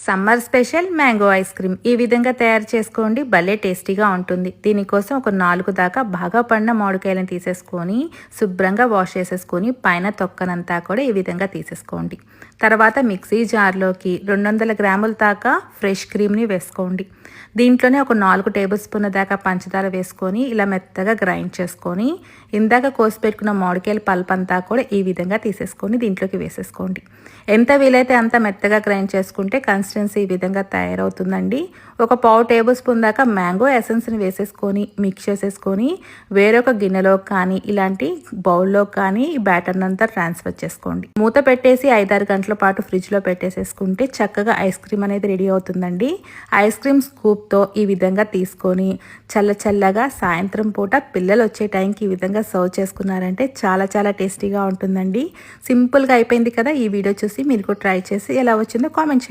Summer special mango ice cream ఈ విధంగా తయారు చేసుకోండి, భలే టేస్టీగా ఉంటుంది. దీనికోసం ఒక 4 దాకా బాగా పండిన మామిడికాయలను తీసేసుకొని శుభ్రంగా వాష్ చేసేసుకొని పైన తొక్కనంతా కూడా ఈ విధంగా తీసేసుకోండి. తర్వాత మిక్సీ జార్లోకి 200 గ్రాముల దాకా ఫ్రెష్ క్రీమ్ని వేసుకోండి. దీంట్లోనే ఒక 4 టేబుల్ స్పూన్ల దాకా పంచదార వేసుకొని ఇలా మెత్తగా గ్రైండ్ చేసుకొని ఇందాక కోసి పెట్టుకున్న మామిడికాయల పల్ప్ అంతా కూడా ఈ విధంగా తీసేసుకొని దీంట్లోకి వేసేసుకోండి. ఎంత వీలైతే అంత మెత్తగా గ్రైండ్ చేసుకుంటే కన్సిస్టెన్సీ ఈ విధంగా తయారవుతుందండి. ఒక 1/2 టేబుల్ స్పూన్ దాకా మ్యాంగో ఎసెన్స్ని వేసేసుకొని మిక్స్ చేసేసుకొని వేరొక గిన్నెలో కానీ ఇలాంటి బౌల్లో కానీ ఈ బ్యాటర్ని అంతా ట్రాన్స్ఫర్ చేసుకోండి. మూత పెట్టేసి 5-6 గంటల పాటు ఫ్రిడ్జ్లో పెట్టేసేసుకుంటే చక్కగా ఐస్ క్రీమ్ అనేది రెడీ అవుతుందండి. ఐస్ క్రీమ్ స్కూప్తో ఈ విధంగా తీసుకొని చల్లగా సాయంత్రం పూట పిల్లలు వచ్చే టైంకి ఈ విధంగా సర్వ్ చేసుకున్నారంటే చాలా చాలా టేస్టీగా ఉంటుందండి. సింపుల్గా అయిపోయింది కదా. ఈ వీడియో చూసి మీరు కూడా ట్రై చేసి ఎలా వచ్చిందో కామెంట్ చేయండి.